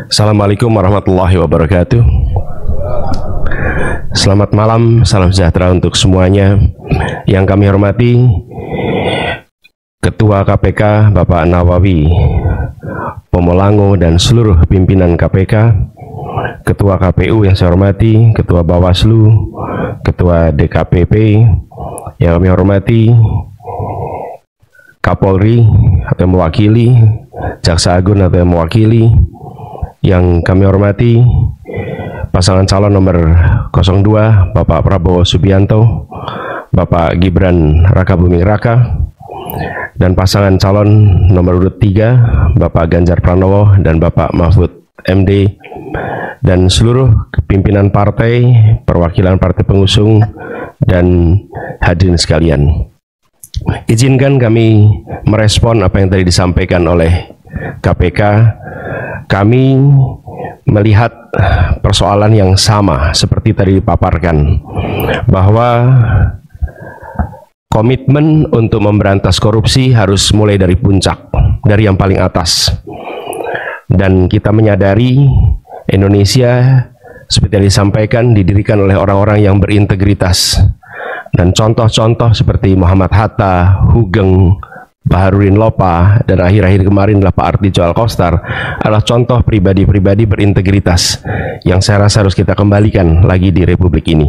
Assalamualaikum warahmatullahi wabarakatuh. Selamat malam, salam sejahtera untuk semuanya. Yang kami hormati Ketua KPK Bapak Nawawi Pomolango dan seluruh pimpinan KPK, Ketua KPU yang saya hormati, Ketua Bawaslu, Ketua DKPP yang kami hormati, Kapolri atau yang mewakili, Jaksa Agung atau yang mewakili, yang kami hormati pasangan calon nomor 02 Bapak Prabowo Subianto, Bapak Gibran Rakabuming Raka, dan pasangan calon nomor urut 3 Bapak Ganjar Pranowo dan Bapak Mahfud MD, dan seluruh pimpinan partai, perwakilan partai pengusung, dan hadirin sekalian. Izinkan kami merespon apa yang tadi disampaikan oleh KPK. Kami melihat persoalan yang sama seperti tadi dipaparkan, bahwa komitmen untuk memberantas korupsi harus mulai dari puncak, dari yang paling atas. Dan kita menyadari Indonesia seperti yang disampaikan didirikan oleh orang-orang yang berintegritas. Dan contoh-contoh seperti Muhammad Hatta, Hugeng, Baharudin Lopa, dan akhir-akhir kemarin adalah Pak Artijo Alkostar adalah contoh pribadi-pribadi berintegritas yang saya rasa harus kita kembalikan lagi di Republik ini.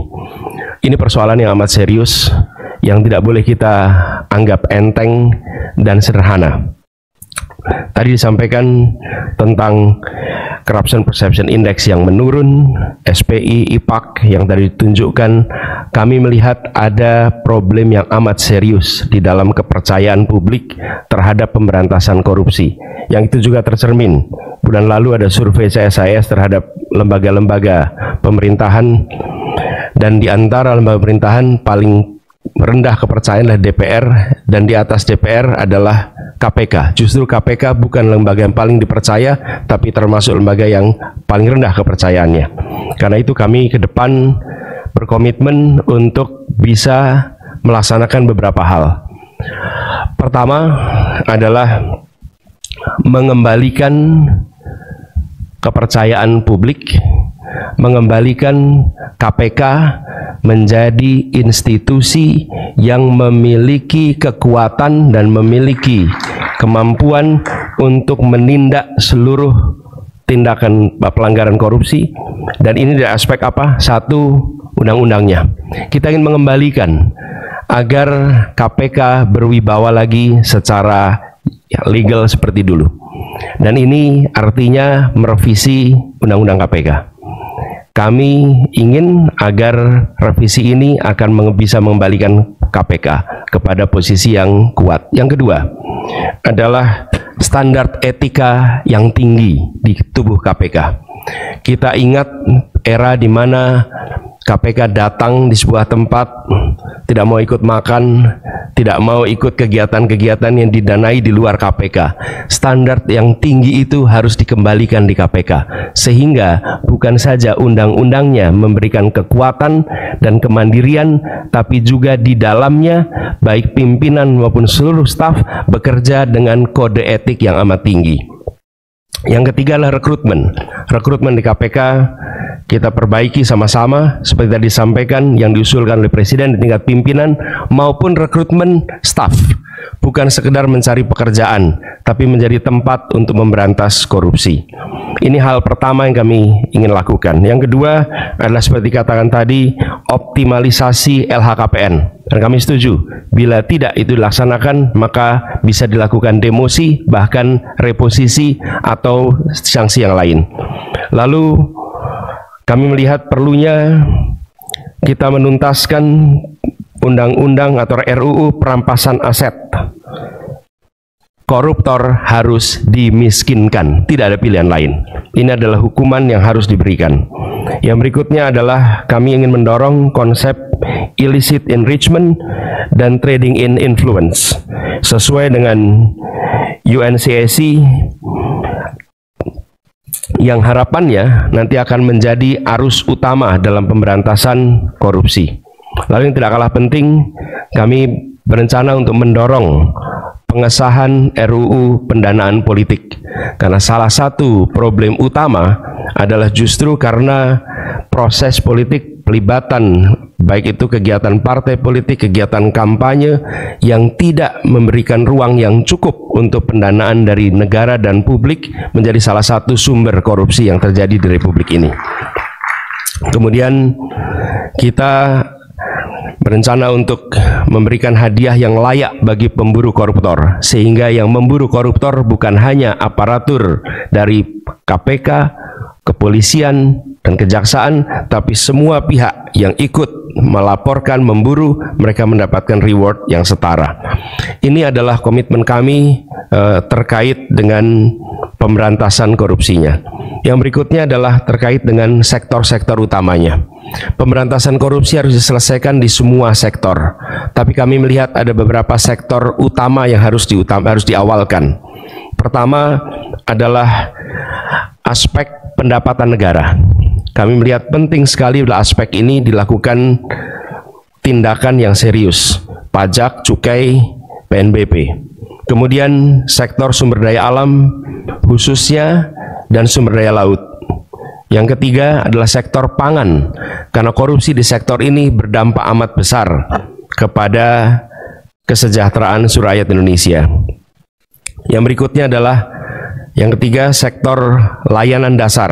Ini persoalan yang amat serius, yang tidak boleh kita anggap enteng dan sederhana. Tadi disampaikan tentang Corruption Perception Index yang menurun, SPI, IPAK yang tadi ditunjukkan. Kami melihat ada problem yang amat serius di dalam kepercayaan publik terhadap pemberantasan korupsi. Yang itu juga tercermin. Bulan lalu ada survei CSIS terhadap lembaga-lembaga pemerintahan, dan di antara lembaga pemerintahan paling rendah kepercayaan adalah DPR, dan di atas DPR adalah KPK. Justru KPK bukan lembaga yang paling dipercaya, tapi termasuk lembaga yang paling rendah kepercayaannya. Karena itu kami ke depan berkomitmen untuk bisa melaksanakan beberapa hal. Pertama adalah mengembalikan kepercayaan publik, mengembalikan KPK menjadi institusi yang memiliki kekuatan dan memiliki kemampuan untuk menindak seluruh tindakan pelanggaran korupsi. Dan ini dari aspek apa? Satu, undang-undangnya. Kita ingin mengembalikan agar KPK berwibawa lagi secara legal seperti dulu. Dan ini artinya merevisi undang-undang KPK. Kami ingin agar revisi ini akan bisa mengembalikan KPK kepada posisi yang kuat. Yang kedua adalah standar etika yang tinggi di tubuh KPK. Kita ingat era di mana KPK datang di sebuah tempat, tidak mau ikut makan, tidak mau ikut kegiatan-kegiatan yang didanai di luar KPK. Standar yang tinggi itu harus dikembalikan di KPK, sehingga bukan saja undang-undangnya memberikan kekuatan dan kemandirian, tapi juga di dalamnya baik pimpinan maupun seluruh staf bekerja dengan kode etik yang amat tinggi. Yang ketiga adalah rekrutmen. Rekrutmen di KPK kita perbaiki sama-sama seperti tadi disampaikan, yang diusulkan oleh Presiden di tingkat pimpinan maupun rekrutmen staf. Bukan sekedar mencari pekerjaan, tapi menjadi tempat untuk memberantas korupsi. Ini hal pertama yang kami ingin lakukan. Yang kedua adalah seperti katakan tadi, optimalisasi LHKPN. Dan kami setuju, bila tidak itu dilaksanakan, maka bisa dilakukan demosi, bahkan reposisi atau sanksi yang lain. Lalu kami melihat perlunya kita menuntaskan undang-undang atau RUU perampasan aset. Koruptor harus dimiskinkan, tidak ada pilihan lain. Ini adalah hukuman yang harus diberikan. Yang berikutnya adalah kami ingin mendorong konsep illicit enrichment dan trading in influence. Sesuai dengan UNCAC yang harapannya nanti akan menjadi arus utama dalam pemberantasan korupsi. Lalu yang tidak kalah penting, kami berencana untuk mendorong pengesahan RUU pendanaan politik. Karena salah satu problem utama adalah justru karena proses politik, pelibatan baik itu kegiatan partai politik, kegiatan kampanye yang tidak memberikan ruang yang cukup untuk pendanaan dari negara dan publik menjadi salah satu sumber korupsi yang terjadi di Republik ini. Kemudian kita berencana untuk memberikan hadiah yang layak bagi pemburu koruptor, sehingga yang memburu koruptor bukan hanya aparatur dari KPK, kepolisian, dan kejaksaan, tapi semua pihak yang ikut melaporkan, memburu, mereka mendapatkan reward yang setara. Ini adalah komitmen kami terkait dengan pemberantasan korupsinya. Yang berikutnya adalah terkait dengan sektor-sektor utamanya. Pemberantasan korupsi harus diselesaikan di semua sektor, tapi kami melihat ada beberapa sektor utama yang harus diawalkan. Pertama adalah aspek pendapatan negara. Kami melihat penting sekali adalah aspek ini dilakukan tindakan yang serius, pajak, cukai, PNBP. Kemudian sektor sumber daya alam khususnya dan sumber daya laut. Yang ketiga adalah sektor pangan, karena korupsi di sektor ini berdampak amat besar kepada kesejahteraan rakyat Indonesia. Yang berikutnya adalah yang ketiga, sektor layanan dasar,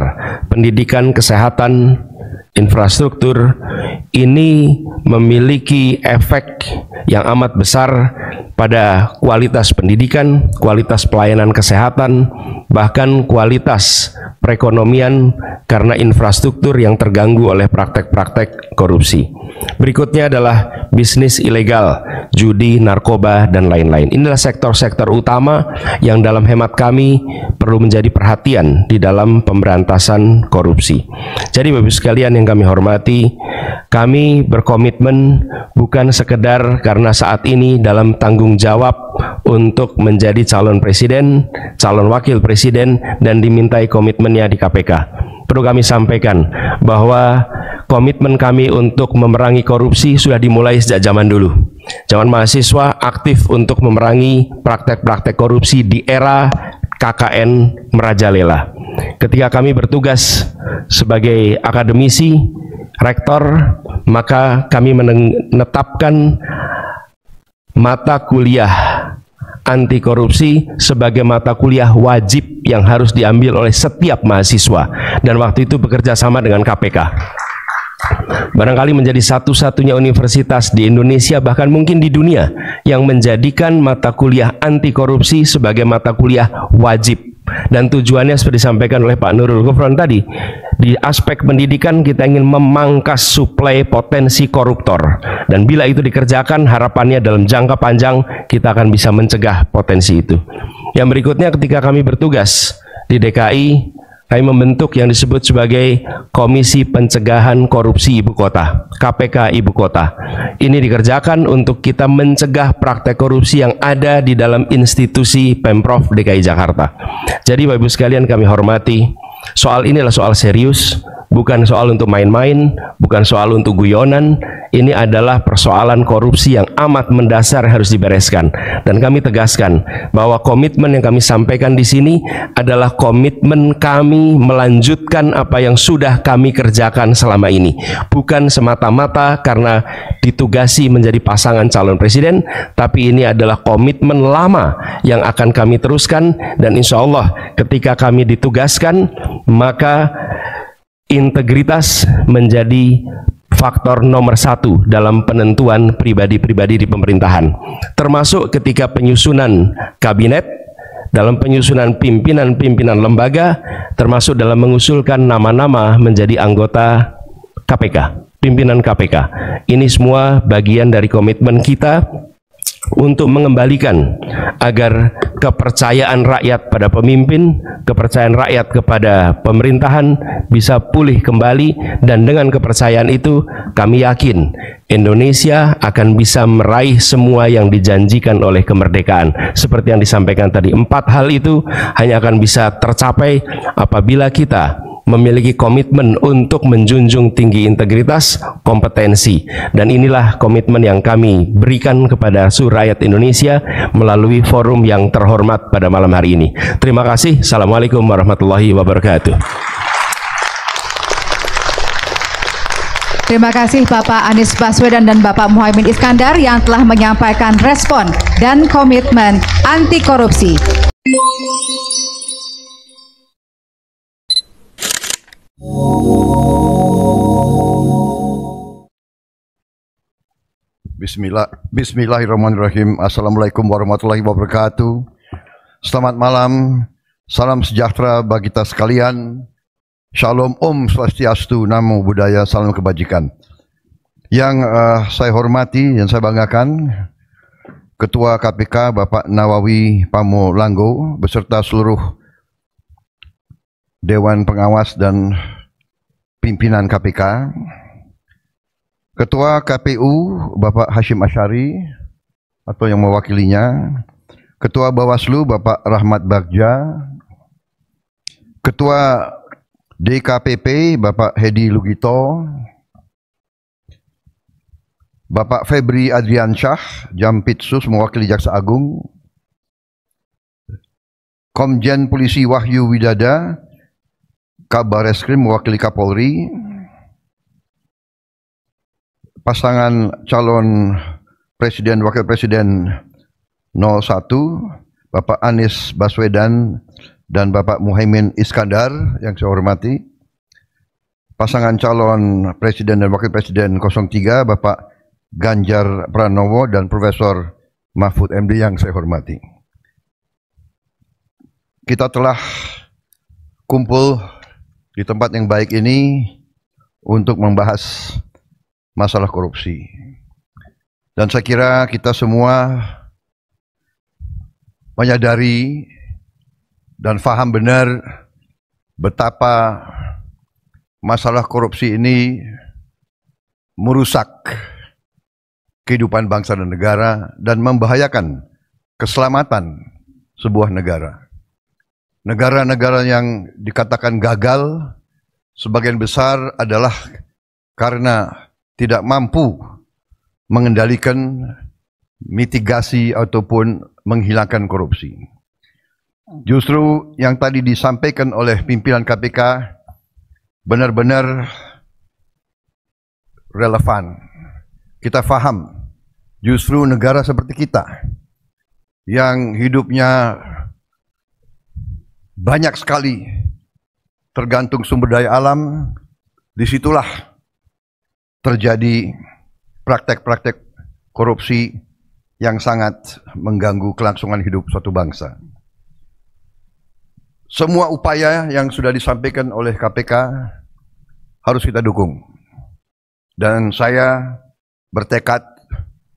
pendidikan, kesehatan, infrastruktur. Ini memiliki efek yang amat besar pada kualitas pendidikan, kualitas pelayanan kesehatan, bahkan kualitas perekonomian karena infrastruktur yang terganggu oleh praktek-praktek korupsi. Berikutnya adalah bisnis ilegal, judi, narkoba, dan lain-lain. Inilah sektor-sektor utama yang dalam hemat kami perlu menjadi perhatian di dalam pemberantasan korupsi. Jadi Bapak sekalian yang kami hormati, kami berkomitmen bukan sekedar karena saat ini dalam tanggung jawab untuk menjadi calon presiden, calon wakil presiden, dan dimintai komitmennya di KPK. Perlu kami sampaikan bahwa komitmen kami untuk memerangi korupsi sudah dimulai sejak zaman dulu. Zaman mahasiswa aktif untuk memerangi praktek-praktek korupsi di era KKN merajalela. Ketika kami bertugas sebagai akademisi, rektor, maka kami menetapkan mata kuliah anti korupsi sebagai mata kuliah wajib yang harus diambil oleh setiap mahasiswa, dan waktu itu bekerja sama dengan KPK. Barangkali menjadi satu-satunya universitas di Indonesia, bahkan mungkin di dunia, yang menjadikan mata kuliah anti korupsi sebagai mata kuliah wajib. Dan tujuannya seperti disampaikan oleh Pak Nurul Gufron tadi, di aspek pendidikan kita ingin memangkas suplai potensi koruptor, dan bila itu dikerjakan harapannya dalam jangka panjang kita akan bisa mencegah potensi itu. Yang berikutnya, ketika kami bertugas di DKI, kami membentuk yang disebut sebagai Komisi Pencegahan Korupsi Ibu Kota, KPK Ibu Kota. Ini dikerjakan untuk kita mencegah praktek korupsi yang ada di dalam institusi Pemprov DKI Jakarta. Jadi Bapak Ibu sekalian kami hormati, soal ini adalah soal serius, bukan soal untuk main-main, bukan soal untuk guyonan. Ini adalah persoalan korupsi yang amat mendasar harus dibereskan. Dan kami tegaskan bahwa komitmen yang kami sampaikan di sini adalah komitmen kami melanjutkan apa yang sudah kami kerjakan selama ini. Bukan semata-mata karena ditugasi menjadi pasangan calon presiden, tapi ini adalah komitmen lama yang akan kami teruskan, dan insya Allah ketika kami ditugaskan, maka integritas menjadi faktor nomor satu dalam penentuan pribadi-pribadi di pemerintahan, termasuk ketika penyusunan kabinet, dalam penyusunan pimpinan-pimpinan lembaga, termasuk dalam mengusulkan nama-nama menjadi anggota KPK, pimpinan KPK. Ini semua bagian dari komitmen kita untuk mengembalikan agar kepercayaan rakyat pada pemimpin, kepercayaan rakyat kepada pemerintahan bisa pulih kembali, dan dengan kepercayaan itu kami yakin Indonesia akan bisa meraih semua yang dijanjikan oleh kemerdekaan. Seperti yang disampaikan tadi, 4 hal itu hanya akan bisa tercapai apabila kita memiliki komitmen untuk menjunjung tinggi integritas, kompetensi, dan inilah komitmen yang kami berikan kepada seluruh rakyat Indonesia melalui forum yang terhormat pada malam hari ini. Terima kasih. Assalamualaikum warahmatullahi wabarakatuh. Terima kasih Bapak Anies Baswedan dan Bapak Muhaimin Iskandar yang telah menyampaikan respon dan komitmen anti korupsi. Bismillahirrahmanirrahim. Assalamualaikum warahmatullahi wabarakatuh. Selamat malam, salam sejahtera bagi kita sekalian. Shalom Om Swastiastu, Namo Buddhaya, salam kebajikan. Yang saya hormati, yang saya banggakan, Ketua KPK Bapak Nawawi Pamulanggo beserta seluruh Dewan Pengawas dan pimpinan KPK, Ketua KPU Bapak Hashim Asyari atau yang mewakilinya, Ketua Bawaslu Bapak Rahmat Bagja, Ketua DKPP Bapak Hedi Lugito, Bapak Febri Adriansyah, Jampitsus mewakili Jaksa Agung, Komjen Polisi Wahyu Widada, Kabar Reskrim mewakili Kapolri, pasangan calon Presiden Wakil Presiden 01, Bapak Anies Baswedan dan Bapak Muhaimin Iskandar yang saya hormati, pasangan calon Presiden dan Wakil Presiden 03, Bapak Ganjar Pranowo dan Profesor Mahfud MD yang saya hormati. Kita telah kumpul di tempat yang baik ini untuk membahas masalah korupsi. Dan saya kira kita semua menyadari dan faham benar betapa masalah korupsi ini merusak kehidupan bangsa dan negara dan membahayakan keselamatan sebuah negara. Negara-negara yang dikatakan gagal, sebagian besar adalah karena tidak mampu mengendalikan, mitigasi ataupun menghilangkan korupsi. Justru yang tadi disampaikan oleh pimpinan KPK benar-benar relevan. Kita faham, justru negara seperti kita yang hidupnya banyak sekali tergantung sumber daya alam, disitulah terjadi praktek-praktek korupsi yang sangat mengganggu kelangsungan hidup suatu bangsa. Semua upaya yang sudah disampaikan oleh KPK harus kita dukung. Dan saya bertekad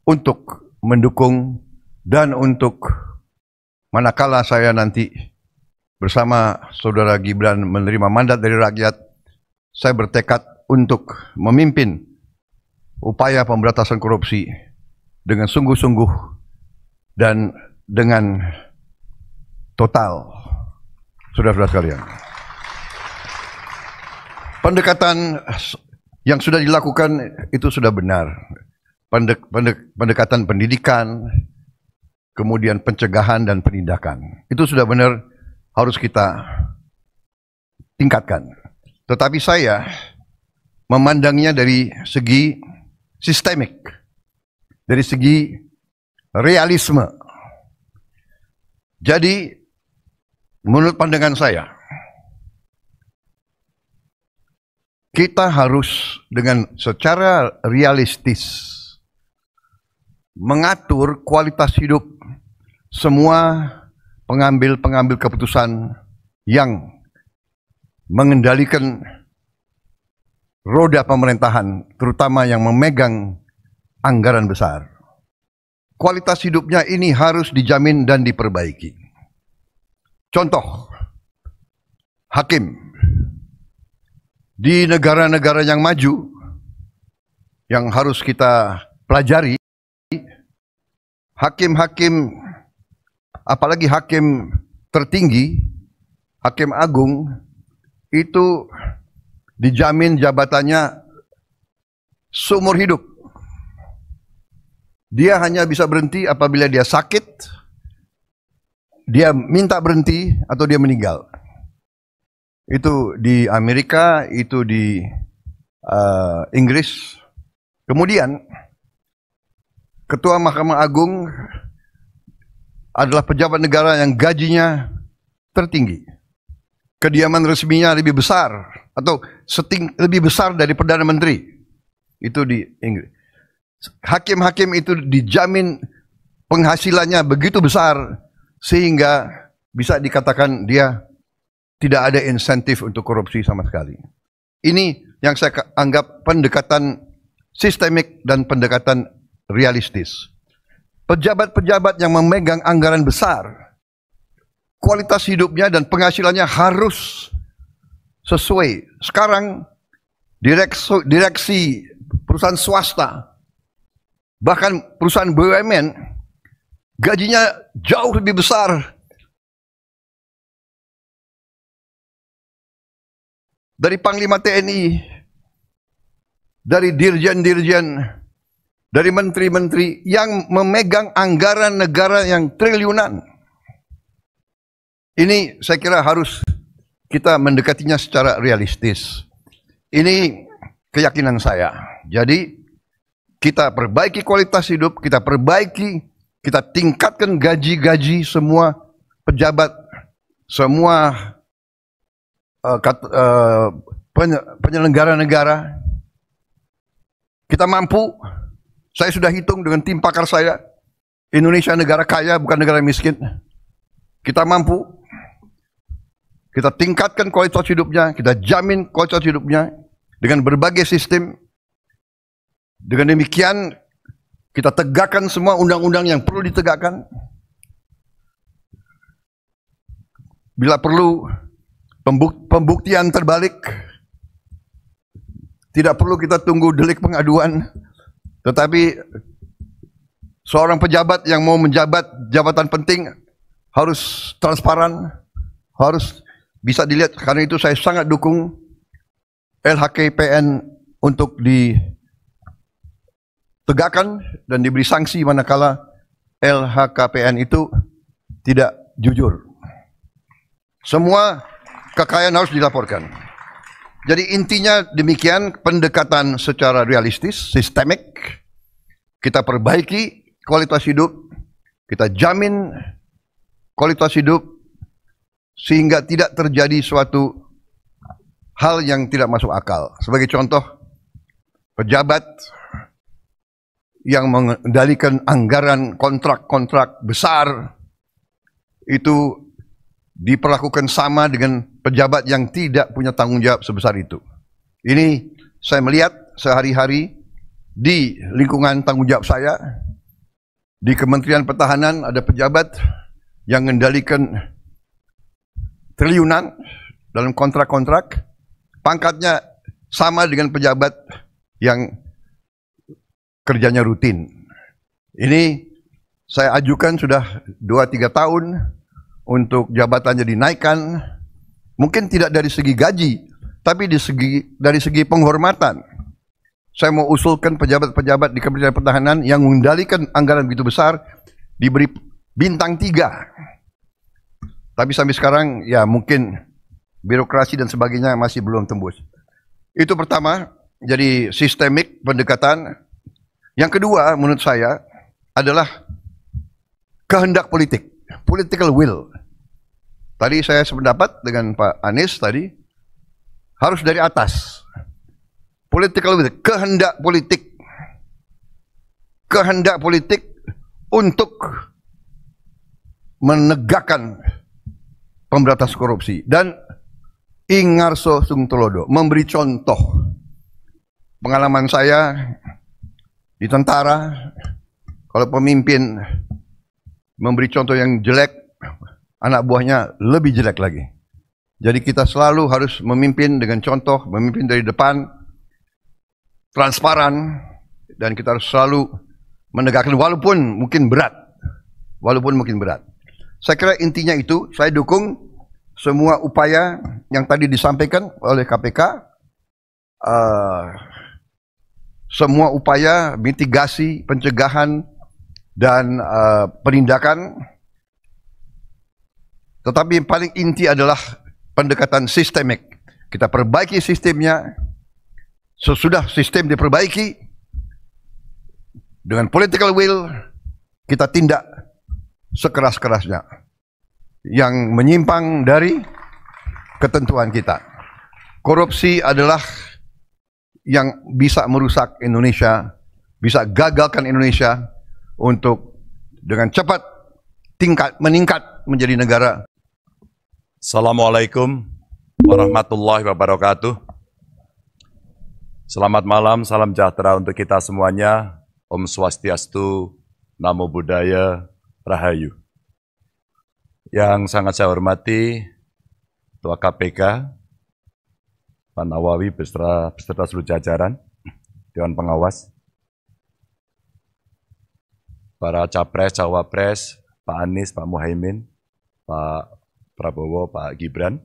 untuk mendukung dan untuk manakala saya nanti bersama Saudara Gibran menerima mandat dari rakyat, saya bertekad untuk memimpin upaya pemberantasan korupsi dengan sungguh-sungguh dan dengan total. Saudara-saudara sekalian, pendekatan yang sudah dilakukan itu sudah benar. Pendekatan pendidikan, kemudian pencegahan dan penindakan, itu sudah benar, harus kita tingkatkan. Tetapi saya memandangnya dari segi sistemik, dari segi realisme. Jadi menurut pandangan saya, kita harus dengan secara realistis mengatur kualitas hidup semua pengambil keputusan yang mengendalikan roda pemerintahan, terutama yang memegang anggaran besar. Kualitas hidupnya ini harus dijamin dan diperbaiki. Contoh, hakim di negara-negara yang maju yang harus kita pelajari, hakim-hakim, apalagi hakim tertinggi, hakim agung, itu dijamin jabatannya seumur hidup. Dia hanya bisa berhenti apabila dia sakit, dia minta berhenti, atau dia meninggal. Itu di Amerika, itu di Inggris. Kemudian Ketua Mahkamah Agung adalah pejabat negara yang gajinya tertinggi. Kediaman resminya lebih besar atau lebih besar dari Perdana Menteri. Itu di Inggris. Hakim-hakim itu dijamin penghasilannya begitu besar sehingga bisa dikatakan dia tidak ada insentif untuk korupsi sama sekali. Ini yang saya anggap pendekatan sistemik dan pendekatan realistis. Pejabat-pejabat yang memegang anggaran besar, kualitas hidupnya dan penghasilannya harus sesuai. Sekarang direksi perusahaan swasta, bahkan perusahaan BUMN, gajinya jauh lebih besar dari Panglima TNI, dari dirjen-dirjen, dari menteri-menteri yang memegang anggaran negara yang triliunan. Ini saya kira harus kita mendekatinya secara realistis. Ini keyakinan saya. Jadi kita perbaiki kualitas hidup, kita tingkatkan gaji-gaji semua pejabat, semua penyelenggara negara. Kita mampu. Saya sudah hitung dengan tim pakar saya, Indonesia negara kaya bukan negara miskin. Kita mampu. Kita tingkatkan kualitas hidupnya, kita jamin kualitas hidupnya dengan berbagai sistem. Dengan demikian kita tegakkan semua undang-undang yang perlu ditegakkan. Bila perlu pembuktian terbalik, tidak perlu kita tunggu delik pengaduan, tetapi seorang pejabat yang mau menjabat jabatan penting harus transparan, harus bisa dilihat. Karena itu saya sangat dukung LHKPN untuk ditegakkan dan diberi sanksi manakala LHKPN itu tidak jujur. Semua kekayaan harus dilaporkan. Jadi intinya demikian, pendekatan secara realistis, sistemik. Kita perbaiki kualitas hidup, kita jamin kualitas hidup sehingga tidak terjadi suatu hal yang tidak masuk akal. Sebagai contoh, pejabat yang mengendalikan anggaran kontrak-kontrak besar itu diperlakukan sama dengan pejabat yang tidak punya tanggung jawab sebesar itu. Ini saya melihat sehari-hari di lingkungan tanggung jawab saya. Di Kementerian Pertahanan ada pejabat yang mengendalikan triliunan dalam kontrak-kontrak. Pangkatnya sama dengan pejabat yang kerjanya rutin. Ini saya ajukan sudah 2-3 tahun untuk jabatannya dinaikkan, mungkin tidak dari segi gaji, tapi dari segi penghormatan. Saya mau usulkan pejabat-pejabat di Kementerian Pertahanan yang mengendalikan anggaran begitu besar diberi bintang 3. Tapi sampai sekarang ya mungkin birokrasi dan sebagainya masih belum tembus. Itu pertama, jadi sistemik pendekatan. Yang kedua menurut saya adalah kehendak politik, political will. Tadi saya sependapat dengan Pak Anies tadi, harus dari atas. Political will, kehendak politik. Kehendak politik untuk menegakkan pemberantasan korupsi. Dan Ingarso Sungtolodo memberi contoh. Pengalaman saya di tentara, kalau pemimpin memberi contoh yang jelek, anak buahnya lebih jelek lagi. Jadi kita selalu harus memimpin dengan contoh, memimpin dari depan, transparan, dan kita harus selalu menegakkan walaupun mungkin berat. Saya kira intinya itu, saya dukung semua upaya yang tadi disampaikan oleh KPK, semua upaya mitigasi, pencegahan, dan penindakan. Tetapi yang paling inti adalah pendekatan sistemik. Kita perbaiki sistemnya. Sesudah sistem diperbaiki, dengan political will, kita tindak sekeras-kerasnya yang menyimpang dari ketentuan kita. Korupsi adalah yang bisa merusak Indonesia, bisa gagalkan Indonesia untuk dengan cepat meningkat menjadi negara. Assalamualaikum warahmatullahi wabarakatuh. Selamat malam, salam sejahtera untuk kita semuanya. Om Swastiastu, Namo Buddhaya, Rahayu. Yang sangat saya hormati, Ketua KPK, Pak Nawawi beserta seluruh jajaran, Dewan Pengawas, para Capres, Cawapres, Pak Anies, Pak Muhaimin, Pak Prabowo, Pak Gibran.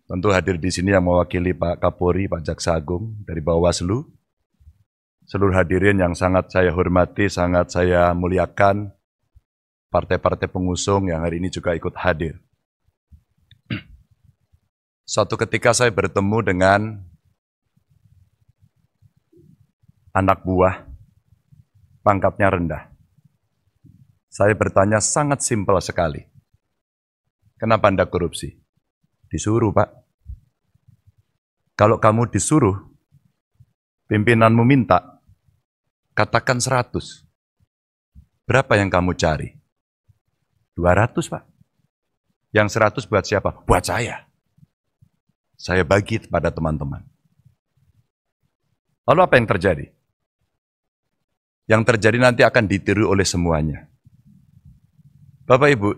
Tentu hadir di sini yang mewakili Pak Kapolri, Pak Jaksa Agung dari Bawaslu. Seluruh hadirin yang sangat saya hormati, sangat saya muliakan, partai-partai pengusung yang hari ini juga ikut hadir. Suatu ketika saya bertemu dengan anak buah, pangkatnya rendah. Saya bertanya sangat simpel sekali. Kenapa Anda korupsi? Disuruh, Pak. Kalau kamu disuruh, pimpinanmu minta, katakan 100. Berapa yang kamu cari? 200, Pak. Yang 100 buat siapa? Buat saya. Saya bagi kepada teman-teman. Lalu apa yang terjadi? Yang terjadi nanti akan ditiru oleh semuanya. Bapak Ibu,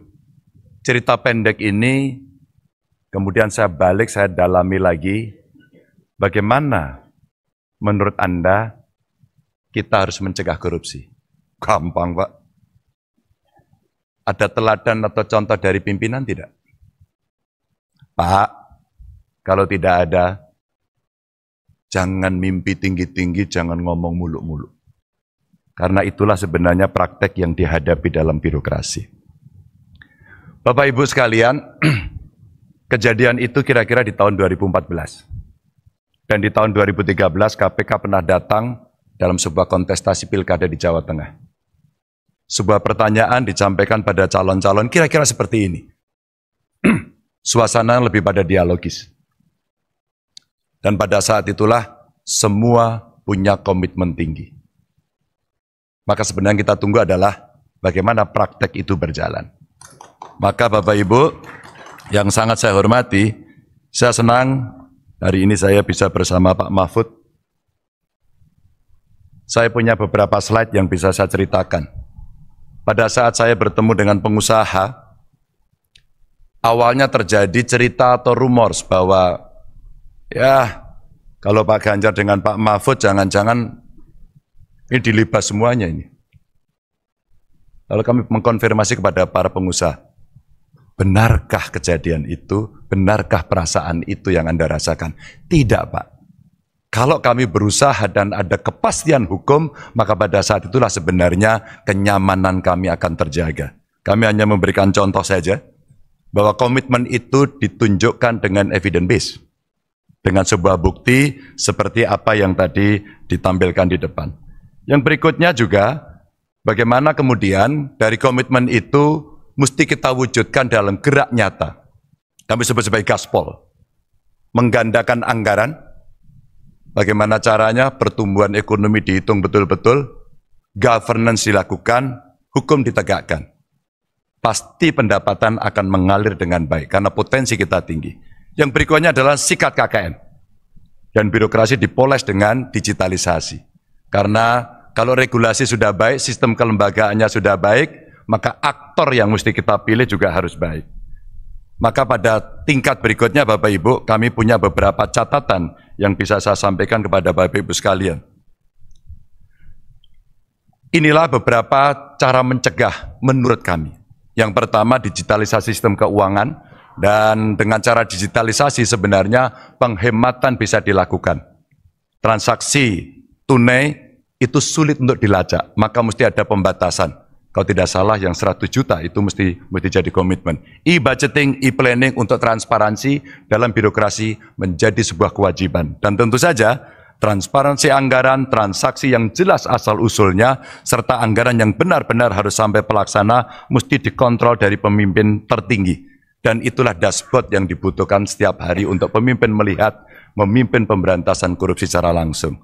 cerita pendek ini kemudian saya balik, saya dalami lagi, bagaimana menurut Anda kita harus mencegah korupsi? Gampang, Pak. Ada teladan atau contoh dari pimpinan tidak? Pak, kalau tidak ada, jangan mimpi tinggi-tinggi, jangan ngomong muluk-muluk. Karena itulah sebenarnya praktek yang dihadapi dalam birokrasi. Bapak Ibu sekalian, kejadian itu kira-kira di tahun 2014. Dan di tahun 2013 KPK pernah datang dalam sebuah kontestasi pilkada di Jawa Tengah. Sebuah pertanyaan disampaikan pada calon-calon kira-kira seperti ini. Suasana lebih pada dialogis. Dan pada saat itulah semua punya komitmen tinggi. Maka sebenarnya kita tunggu adalah bagaimana praktek itu berjalan. Maka Bapak Ibu, yang sangat saya hormati, saya senang hari ini saya bisa bersama Pak Mahfud. Saya punya beberapa slide yang bisa saya ceritakan. Pada saat saya bertemu dengan pengusaha, awalnya terjadi cerita atau rumors bahwa ya kalau Pak Ganjar dengan Pak Mahfud jangan-jangan ini dilibas semuanya ini. Lalu kami mengkonfirmasi kepada para pengusaha, benarkah kejadian itu? Benarkah perasaan itu yang Anda rasakan? Tidak, Pak. Kalau kami berusaha dan ada kepastian hukum, maka pada saat itulah sebenarnya kenyamanan kami akan terjaga. Kami hanya memberikan contoh saja, bahwa komitmen itu ditunjukkan dengan evidence base. Dengan sebuah bukti seperti apa yang tadi ditampilkan di depan. Yang berikutnya juga, bagaimana kemudian dari komitmen itu mesti kita wujudkan dalam gerak nyata. Kami sebut sebagai gaspol. Menggandakan anggaran, bagaimana caranya pertumbuhan ekonomi dihitung betul-betul, governance dilakukan, hukum ditegakkan. Pasti pendapatan akan mengalir dengan baik, karena potensi kita tinggi. Yang berikutnya adalah sikat KKN. Dan birokrasi dipoles dengan digitalisasi. Karena kalau regulasi sudah baik, sistem kelembagaannya sudah baik, maka aktor yang mesti kita pilih juga harus baik. Maka pada tingkat berikutnya Bapak Ibu, kami punya beberapa catatan yang bisa saya sampaikan kepada Bapak Ibu sekalian. Inilah beberapa cara mencegah menurut kami. Yang pertama, digitalisasi sistem keuangan, Dan dengan cara digitalisasi sebenarnya penghematan bisa dilakukan. Transaksi tunai itu sulit untuk dilacak, maka mesti ada pembatasan. Kalau tidak salah yang 100 juta itu mesti jadi komitmen. E-budgeting, e-planning untuk transparansi dalam birokrasi menjadi sebuah kewajiban. Dan tentu saja transparansi anggaran, transaksi yang jelas asal-usulnya, serta anggaran yang benar-benar harus sampai pelaksana mesti dikontrol dari pemimpin tertinggi. Dan itulah dashboard yang dibutuhkan setiap hari untuk pemimpin melihat, memimpin pemberantasan korupsi secara langsung.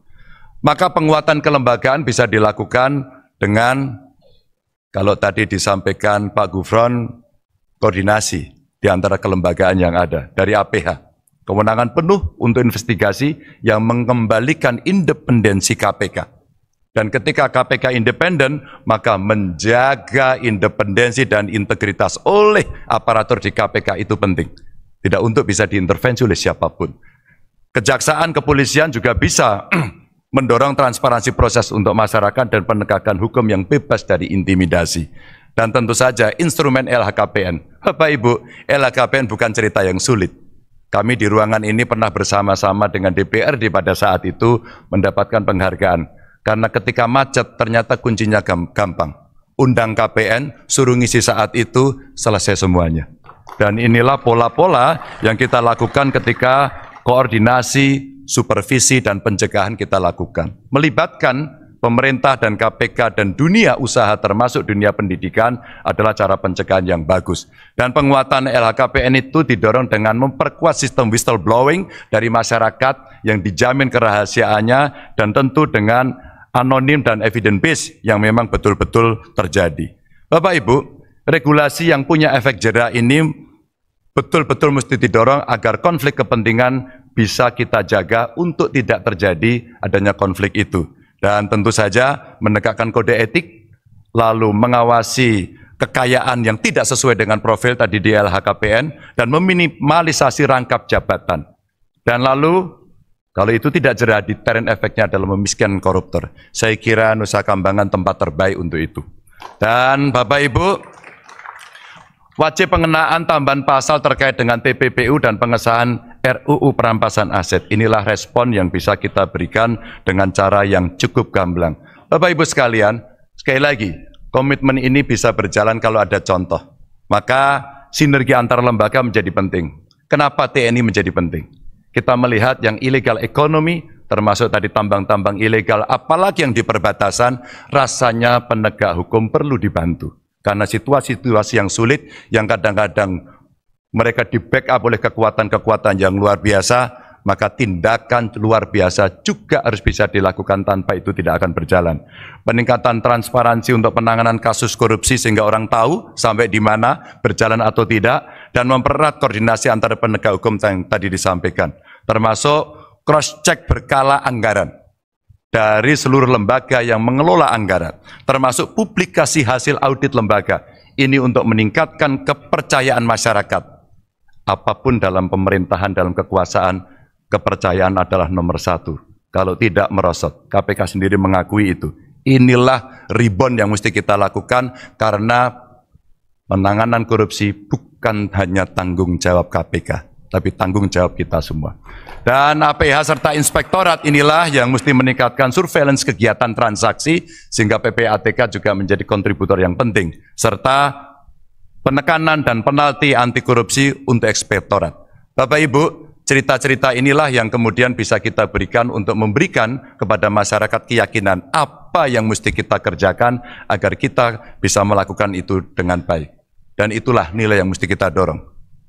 Maka penguatan kelembagaan bisa dilakukan dengan, kalau tadi disampaikan Pak Gufron, koordinasi di antara kelembagaan yang ada. Dari APH, kewenangan penuh untuk investigasi yang mengembalikan independensi KPK. Dan ketika KPK independen, maka menjaga independensi dan integritas oleh aparatur di KPK itu penting. Tidak untuk bisa diintervensi oleh siapapun. Kejaksaan, kepolisian juga bisa mendorong transparansi proses untuk masyarakat dan penegakan hukum yang bebas dari intimidasi. Dan tentu saja instrumen LHKPN. Bapak Ibu, LHKPN bukan cerita yang sulit. Kami di ruangan ini pernah bersama-sama dengan DPRD pada saat itu mendapatkan penghargaan. Karena ketika macet ternyata kuncinya gampang. Undang KPN, suruh ngisi saat itu, selesai semuanya. Dan inilah pola-pola yang kita lakukan ketika koordinasi, supervisi, dan pencegahan kita lakukan. Melibatkan pemerintah dan KPK dan dunia usaha termasuk dunia pendidikan adalah cara pencegahan yang bagus. Dan penguatan LHKPN itu didorong dengan memperkuat sistem whistleblowing dari masyarakat yang dijamin kerahasiaannya dan tentu dengan anonim dan evidence base yang memang betul-betul terjadi. Bapak Ibu, regulasi yang punya efek jera ini betul-betul mesti didorong agar konflik kepentingan bisa kita jaga untuk tidak terjadi adanya konflik itu. Dan tentu saja menegakkan kode etik, lalu mengawasi kekayaan yang tidak sesuai dengan profil tadi di LHKPN, dan meminimalisasi rangkap jabatan. Dan lalu, kalau itu tidak jera, deterrent efeknya adalah memiskinkan koruptor. Saya kira Nusa Kambangan tempat terbaik untuk itu. Dan Bapak Ibu, wajib pengenaan tambahan pasal terkait dengan TPPU dan pengesahan RUU perampasan aset. Inilah respon yang bisa kita berikan dengan cara yang cukup gamblang. Bapak Ibu sekalian, sekali lagi, komitmen ini bisa berjalan kalau ada contoh. Maka sinergi antar lembaga menjadi penting. Kenapa TNI menjadi penting? Kita melihat yang illegal ekonomi, termasuk tadi tambang-tambang ilegal, apalagi yang di perbatasan, rasanya penegak hukum perlu dibantu. Karena situasi-situasi yang sulit, yang kadang-kadang mereka di-backup oleh kekuatan-kekuatan yang luar biasa, maka tindakan luar biasa juga harus bisa dilakukan, tanpa itu tidak akan berjalan. Peningkatan transparansi untuk penanganan kasus korupsi sehingga orang tahu sampai di mana, berjalan atau tidak, dan mempererat koordinasi antara penegak hukum yang tadi disampaikan. Termasuk cross-check berkala anggaran dari seluruh lembaga yang mengelola anggaran, termasuk publikasi hasil audit lembaga. Ini untuk meningkatkan kepercayaan masyarakat. Apapun dalam pemerintahan, dalam kekuasaan, kepercayaan adalah nomor satu. Kalau tidak merosot, KPK sendiri mengakui itu. Inilah rebound yang mesti kita lakukan, karena penanganan korupsi bukan hanya tanggung jawab KPK, tapi tanggung jawab kita semua. Dan APH serta inspektorat inilah yang mesti meningkatkan surveillance kegiatan transaksi, sehingga PPATK juga menjadi kontributor yang penting, serta penekanan dan penalti anti korupsi untuk inspektorat. Bapak Ibu, cerita-cerita inilah yang kemudian bisa kita berikan untuk memberikan kepada masyarakat keyakinan apa yang mesti kita kerjakan agar kita bisa melakukan itu dengan baik. Dan itulah nilai yang mesti kita dorong.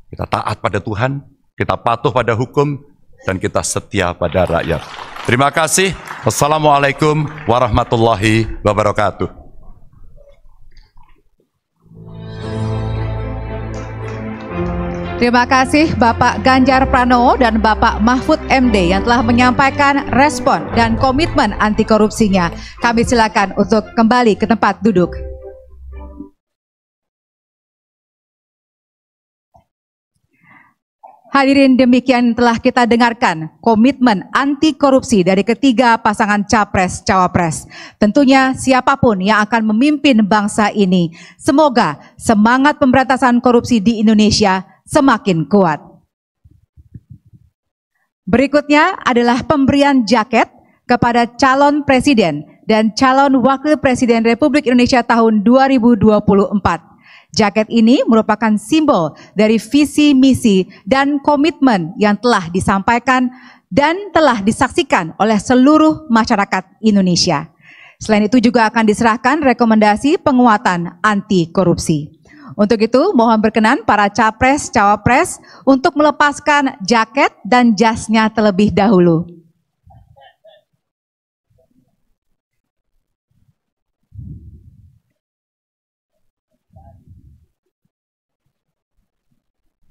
Kita taat pada Tuhan, kita patuh pada hukum, dan kita setia pada rakyat. Terima kasih. Wassalamualaikum warahmatullahi wabarakatuh. Terima kasih Bapak Ganjar Pranowo dan Bapak Mahfud MD yang telah menyampaikan respon dan komitmen anti korupsinya. Kami silakan untuk kembali ke tempat duduk. Hadirin, demikian telah kita dengarkan komitmen anti korupsi dari ketiga pasangan Capres-Cawapres. Tentunya siapapun yang akan memimpin bangsa ini, semoga semangat pemberantasan korupsi di Indonesia semakin kuat. Berikutnya adalah pemberian jaket kepada calon presiden dan calon wakil presiden Republik Indonesia tahun 2024. Jaket ini merupakan simbol dari visi, misi, dan komitmen yang telah disampaikan dan telah disaksikan oleh seluruh masyarakat Indonesia. Selain itu juga akan diserahkan rekomendasi penguatan anti korupsi. Untuk itu mohon berkenan para capres, cawapres untuk melepaskan jaket dan jasnya terlebih dahulu.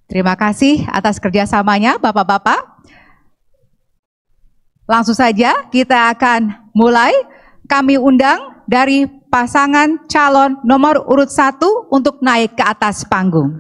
Terima kasih atas kerjasamanya Bapak-Bapak. Langsung saja kita akan mulai. Kami undang dari pasangan calon nomor urut 1 untuk naik ke atas panggung.